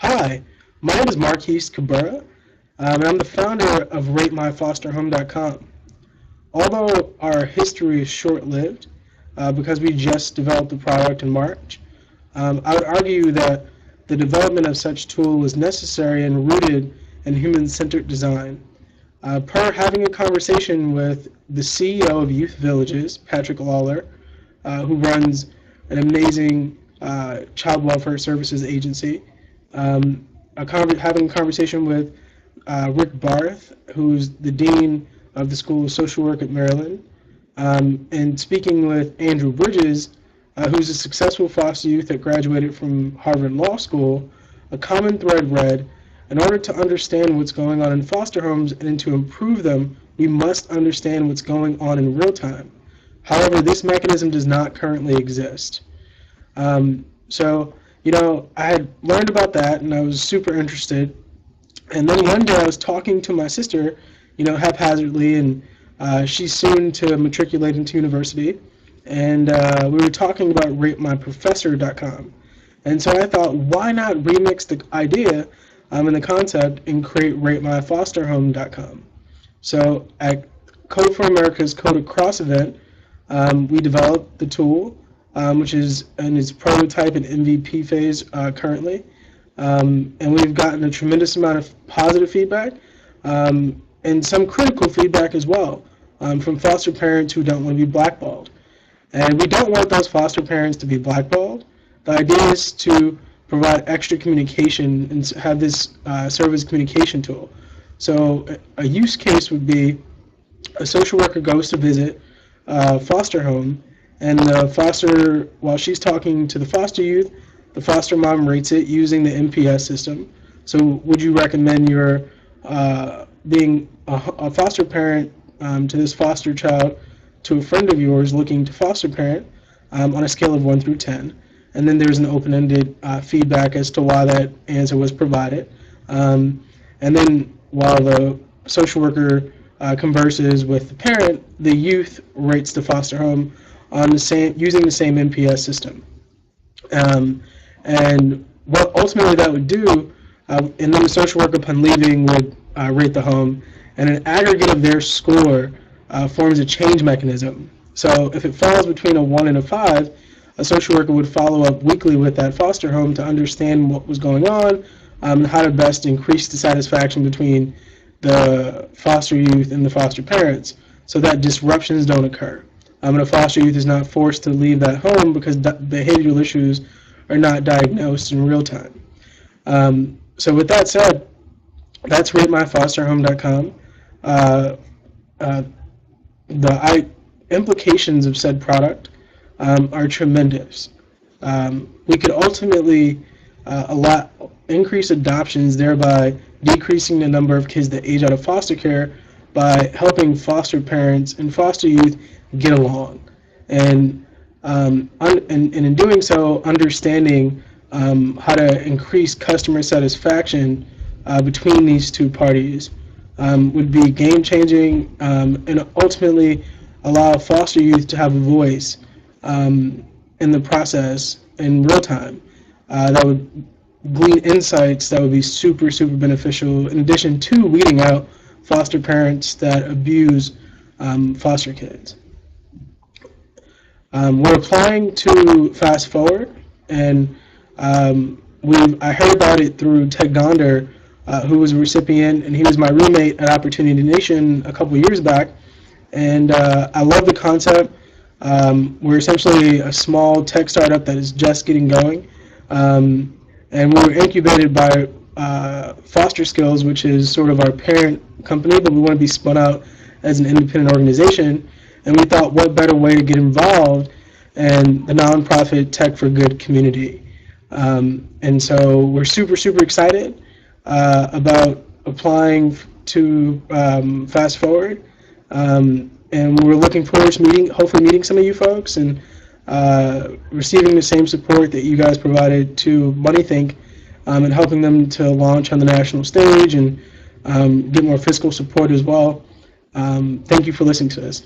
Hi, my name is Marquise Cabrera, and I'm the founder of RateMyFosterHome.com. Although our history is short-lived, because we just developed the product in March, I would argue that the development of such tool was necessary and rooted in human-centered design. Per having a conversation with the CEO of Youth Villages, Patrick Lawler, who runs an amazing child welfare services agency, having a conversation with Rick Barth, who's the dean of the School of Social Work at Maryland, and speaking with Andrew Bridges, who's a successful foster youth that graduated from Harvard Law School. A common thread read, in order to understand what's going on in foster homes and to improve them, we must understand what's going on in real time. However, this mechanism does not currently exist. So, I had learned about that and I was super interested. And then one day I was talking to my sister, haphazardly, and she's soon to matriculate into university. And we were talking about RateMyProfessor.com. And so I thought, why not remix the idea and the concept and create RateMyFosterHome.com? So at Code for America's Code Across event, we developed the tool, which is in its prototype and MVP phase currently. And we've gotten a tremendous amount of positive feedback and some critical feedback as well from foster parents who don't want to be blackballed. And we don't want those foster parents to be blackballed. The idea is to provide extra communication and have this serve as a communication tool. So a use case would be a social worker goes to visit a foster home, and the foster, while she's talking to the foster youth, the foster mom rates it using the NPS system. So would you recommend your being a foster parent to this foster child to a friend of yours looking to foster parent on a scale of 1 through 10? And then there's an open-ended feedback as to why that answer was provided. And then while the social worker converses with the parent, the youth rates the foster home on the same using the same NPS system. And what ultimately that would do, and then the social worker upon leaving would rate the home, and an aggregate of their score forms a change mechanism. So if it falls between a 1 and a 5, a social worker would follow up weekly with that foster home to understand what was going on and how to best increase the satisfaction between the foster youth and the foster parents so that disruptions don't occur. And a foster youth is not forced to leave that home because behavioral issues are not diagnosed in real time. So with that said, that's RateMyFosterHome.com. The implications of said product are tremendous. We could ultimately increase adoptions, thereby decreasing the number of kids that age out of foster care by helping foster parents and foster youth get along. And in doing so, understanding how to increase customer satisfaction between these two parties would be game-changing and ultimately allow foster youth to have a voice in the process in real time. That would glean insights that would be super, super beneficial, in addition to weeding out foster parents that abuse foster kids. We're applying to Fast Forward, and I heard about it through Ted Gonder, who was a recipient, and he was my roommate at Opportunity Nation a couple years back. And I love the concept. We're essentially a small tech startup that is just getting going. And we were incubated by Foster Skills, which is sort of our parent company, but we want to be spun out as an independent organization. And we thought, what better way to get involved in the nonprofit Tech for Good community. And so we're super, super excited about applying to Fast Forward. And we're looking forward to hopefully meeting some of you folks and receiving the same support that you guys provided to MoneyThink and helping them to launch on the national stage and get more fiscal support as well. Thank you for listening to this.